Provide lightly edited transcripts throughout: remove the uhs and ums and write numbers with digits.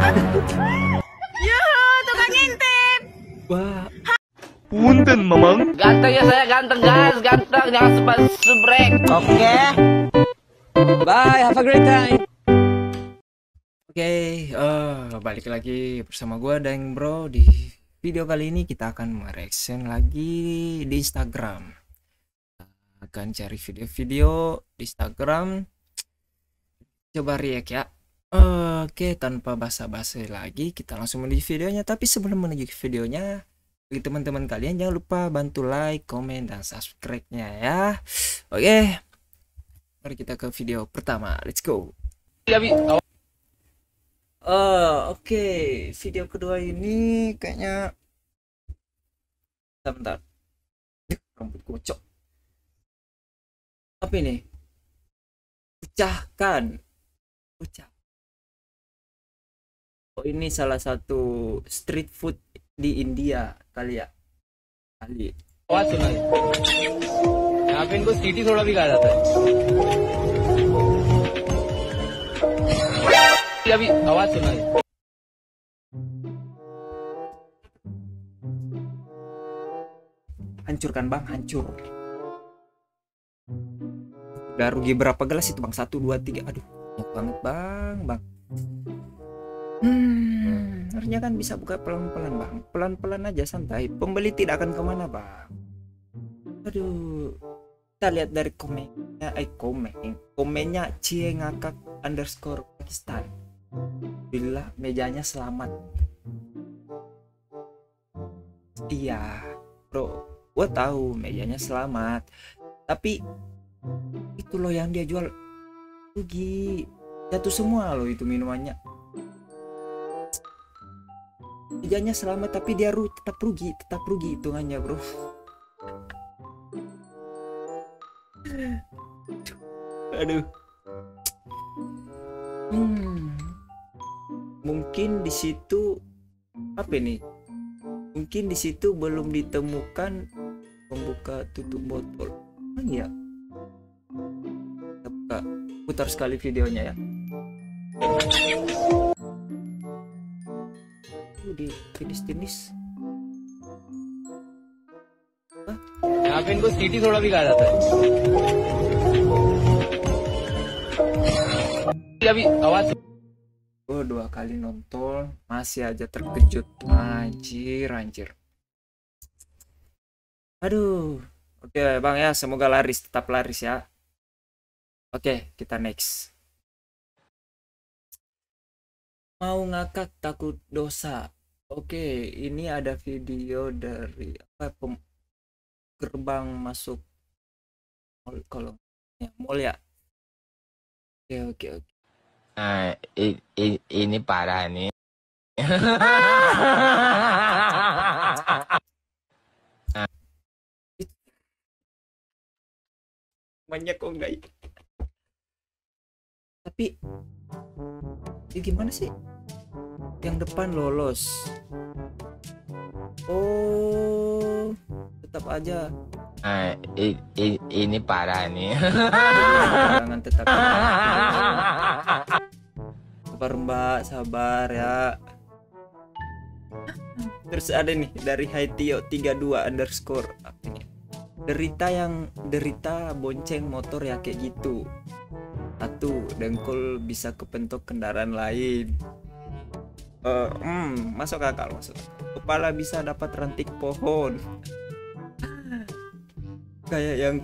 Yuhu, tukang ngintip. Wah. Punten, Mamang. Ganteng ya saya, ganteng guys, ganteng, jangan sempat subrek. Oke. Bye, have a great time. Oke, balik lagi bersama gua Daeng Bro. Di video kali ini kita akan mereaction lagi di Instagram. Akan cari video-video di Instagram. Coba react ya. Oke, tanpa basa-basi lagi kita langsung menuju videonya. Tapi sebelum menuju videonya, bagi teman-teman kalian jangan lupa bantu like, komen, dan subscribe-nya ya. Oke, mari kita ke video pertama. Let's go. Oke, video kedua ini kayaknya bentar. Rambut kocok. Apa ini? Pecahkan. Pecah. Oh, ini salah satu street food di India kali ya. Kali. आवाज सुना है। यहाँ पे इनको सीटी थोड़ा भी कहा जाता है। अभी आवाज सुना है। Hancurkan bang, hancur. Udah rugi berapa gelas itu bang? 1, 2, 3. Aduh, banyak banget bang. Harusnya kan bisa buka pelan-pelan bang. Pelan-pelan aja, santai. Pembeli tidak akan kemana bang. Aduh. Kita lihat dari komennya. Komennya Cie Ngakak _ Pakistan. Bila mejanya selamat. Iya bro, gua tahu mejanya selamat. Tapi itu loh yang dia jual rugi. Jatuh semua loh itu minumannya. Mejanya selamat tapi dia tetap rugi hitungannya bro. Aduh. Mungkin di situ apa ini? Mungkin di situ belum ditemukan pembuka tutup botol. Iya. Kita buka, putar sekali videonya ya. Di tinis. यहाँ पे इनको सीटी थोड़ा भी कहा जाता है। अभी आवाज। Oh, 2 kali nonton masih aja terkejut. Anjir. Aduh. Oke bang ya, semoga tetap laris ya. Oke, kita next. Mau ngakak takut dosa. Oke, ini ada video dari gerbang masuk mall, kalau ya mall ya. Oke. ini parah nih. Banyak kok enggak. Tapi ya gimana sih? Yang depan lolos. Oh, tetap aja. Ini parah nih. Jangan tetap. Sabar mbak, sabar ya. Terus ada nih dari Haitio 32 _ apa ini? Derita bonceng motor ya kayak gitu. Satu, dengkul bisa kepentok kendaraan lain. Masuk akal, masuk. Kepala bisa dapat ranting pohon. Kayak yang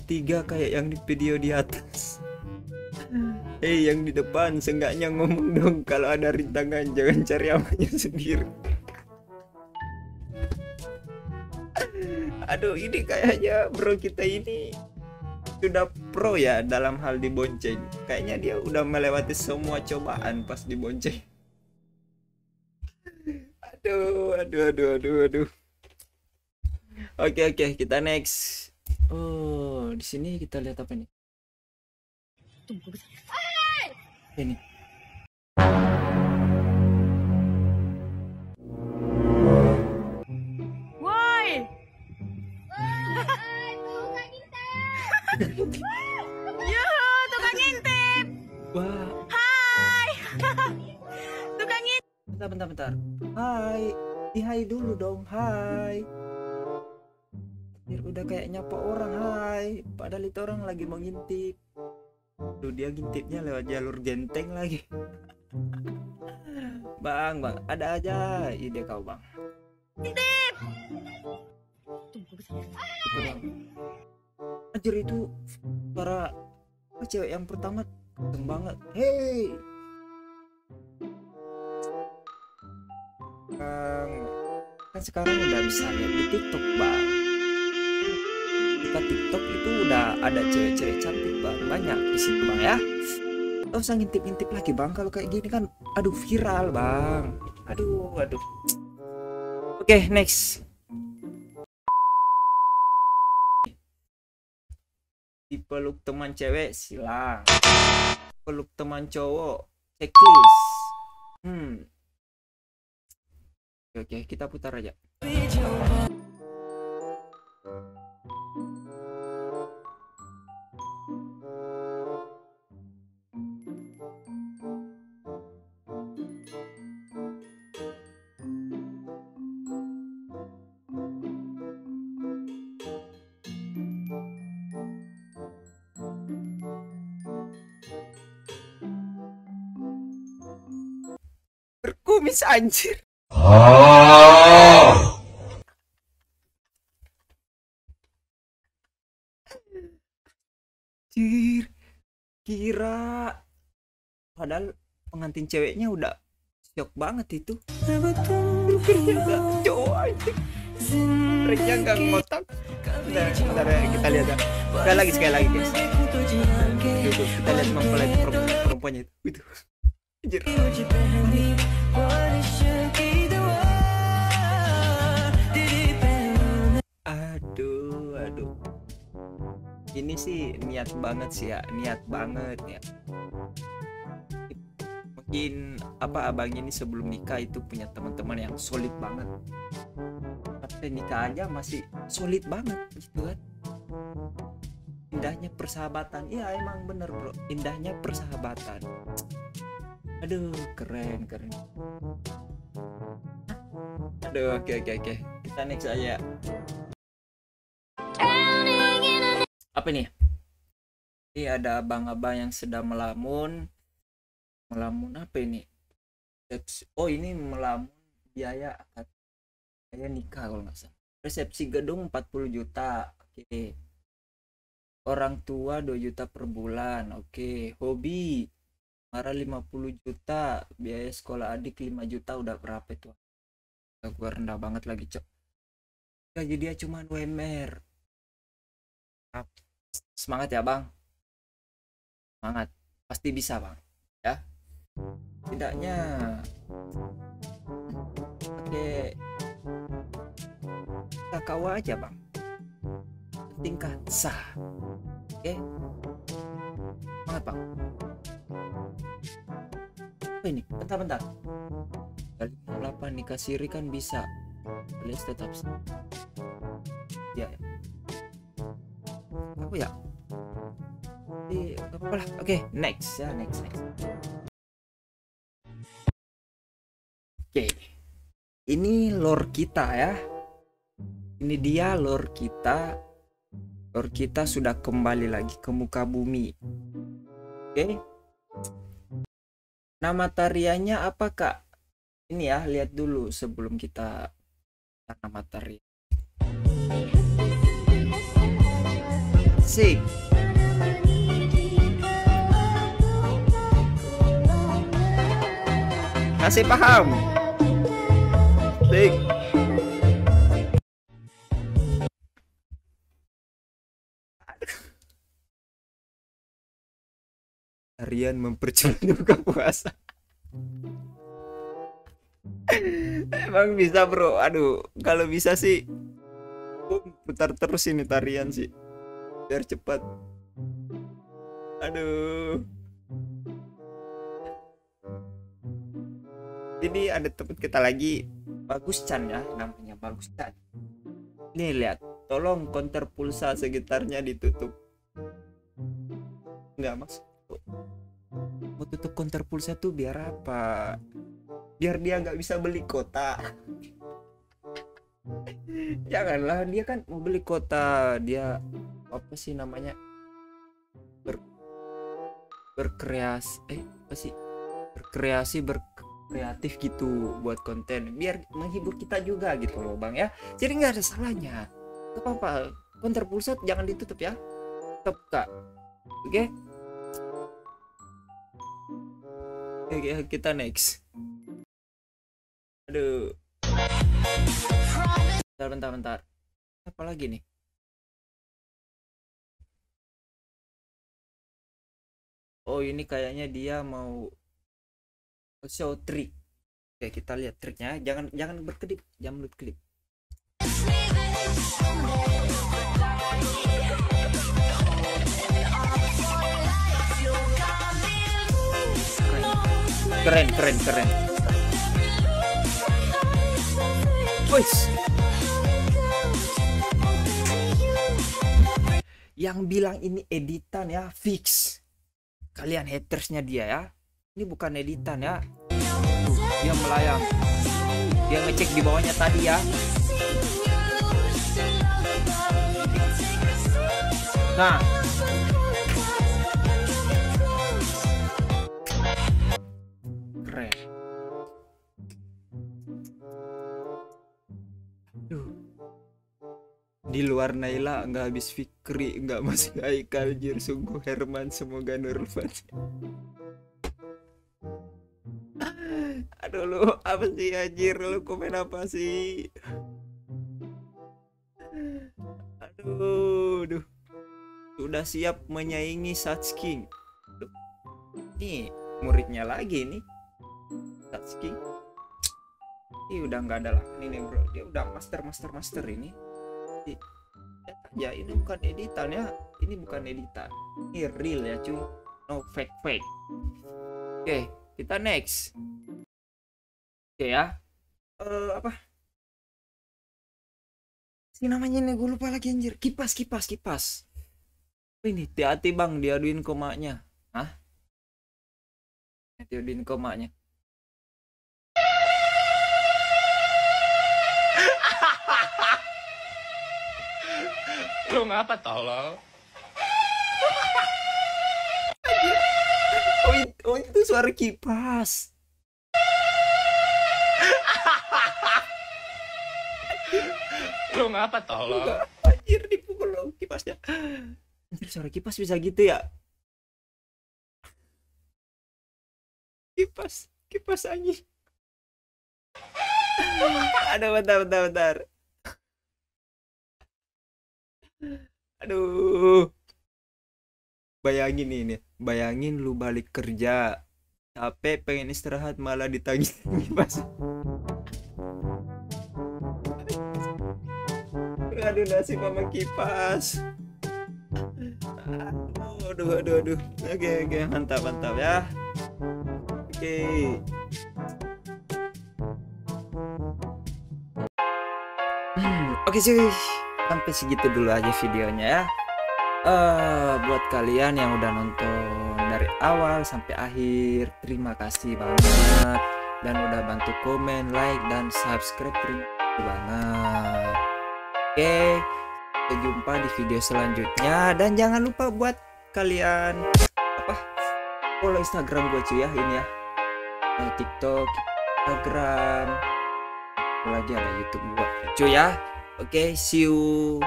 tiga, kayak yang di video di atas. Yang di depan seenggaknya ngomong dong kalau ada rintangan, jangan cari amannya sendiri. Aduh, ini kayaknya bro kita ini sudah pro ya dalam hal dibonceng. Kayaknya dia udah melewati semua cobaan pas dibonceng. Aduh. Oke, kita next. Oh, di sini kita lihat apa nih? Ini. Woi. Yuhu, tukang ngintip. Wah. Hai. Tukang ngintip. bentar. Hai. Di hai dulu dong. Hai. Udah kayak nyapa orang. Hai. Padahal itu orang lagi mau ngintip. Tuh dia ngintipnya lewat jalur genteng lagi. Bang, ada aja ide kau, Bang. Ngintip. Itu Bang. Anjir itu para cewek yang pertama kenceng banget. Hey. Bang, kan sekarang udah bisa lihat di TikTok, Bang. Buka TikTok itu udah ada cewek-cewek cantik, Bang. Banyak di situ, Bang ya. Gak usah ngintip-ngintip lagi, Bang. Kalau kayak gini kan aduh viral, Bang. Aduh. Oke, next. Dipeluk teman cewek silang. Peluk teman cowok checklist. Oke, kita putar aja. Berkumis anjir. Anjir. Kira padahal pengantin ceweknya udah syok banget itu. Ternyata cowok anjir. Mereka nggak ngotak. Bentar ya, kita lihat ya. Sekali lagi guys. Kita lihat mempelai perempuannya itu. Anjir. Aduh. Ini sih niat banget sih ya, niat banget ya. Mungkin abang ini sebelum nikah itu punya teman-teman yang solid banget. Tapi nikah aja masih solid banget gitu kan. Indahnya persahabatan. Iya emang bener bro, indahnya persahabatan. Aduh keren. Aduh oke. Kita next aja. Apa nih? Ini ada abang-abang yang sedang melamun apa ini? Oh ini melamun biaya nikah kalau nggak salah. Resepsi gedung 40 juta. Oke. Orang tua 2 juta per bulan. Oke. Hobi marah 50 juta. Biaya sekolah adik 5 juta. Udah berapa itu? Gue rendah banget lagi cok. Gaji dia cuma UMR. Semangat ya bang. Semangat. Pasti bisa bang. Ya. Tidaknya pakai kakawa aja bang. Tingkat sah. Oke. Semangat bang. Apa ini? Bentar. Kali 8 nikah siri kan bisa. Alias tetap sah. Ya. Apa ya? Apalah. Oke, next. Oke. Ini lore kita ya. Ini dia lore kita. Lore kita sudah kembali lagi ke muka bumi. Oke. Nama tariannya apa, Kak? Ini ya, lihat dulu sebelum kita nama tari. Sik. Masih paham? Sik. Tarian mempercepat buka puasa. Emang bisa bro. Aduh, kalau bisa sih putar terus ini tarian sih biar cepat. Aduh. Ini ada teman kita lagi, Bagus Chan ya, namanya Bagus Chan. Nih lihat, tolong konter pulsa sekitarnya ditutup. Enggak maksud mau tutup konter pulsa tuh biar apa? biar dia nggak bisa beli kota. Janganlah, dia kan mau beli kota, dia apa sih namanya, berkreasi apa sih, berkreatif gitu buat konten biar menghibur kita juga gitu loh bang ya. Jadi nggak ada salahnya, gak apa-apa. Counter pulsat jangan ditutup ya, tetap buka. Oke. Oke, kita next. Aduh, bentar. Apa lagi nih? Oh, ini kayaknya dia mau show trick. Oke, kita lihat triknya. Jangan berkedip, jangan berkedip. Keren. Wih. Yang bilang ini editan ya, fix. Kalian hatersnya dia ya. Ini bukan editan ya. Dia melayang. Dia ngecek di bawahnya tadi ya. Nah. Keren. Di luar Naila nggak habis Fikri, nggak masih Haikal, jir sungguh Herman, semoga Nurfan. Aduh lu apa sih anjir, lu komen apa sih? Aduh. Sudah siap menyaingi Satchking. Nih muridnya lagi nih, Satchking. Ini udah nggak ada lagi nih bro, dia udah master ini. Ya ini bukan editan ya, ini bukan editan, ini real ya cuy, no fake. Oke, kita next. Oke ya, apa sih namanya nih, gue lupa lagi anjir. Kipas. Ini hati-hati bang, diaduin komanya. Hah? Diaduin komanya. Lu ngapa tolol? Oh itu suara kipas. Lu ngapa tolol? Anjir, dipukul loh kipasnya. Anjir, suara kipas bisa gitu ya? Kipas anjir. Ada bentar. Aduh. Bayangin lu balik kerja, capek pengen istirahat malah ditagih kipas. Aduh, nasib mama kipas. Aduh. Oke, mantap ya. Oke. Oke sih, sampai segitu dulu aja videonya ya. Buat kalian yang udah nonton dari awal sampai akhir, terima kasih banget, dan udah bantu komen, like, dan subscribe, terima kasih banget. Oke, sampai jumpa di video selanjutnya, dan jangan lupa buat kalian follow Instagram gue cuy ya, ini ya, TikTok, Instagram, lagi ada YouTube gue cuy ya. Oke, see you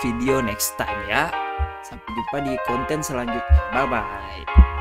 video next time ya. Sampai jumpa di konten selanjutnya. Bye bye.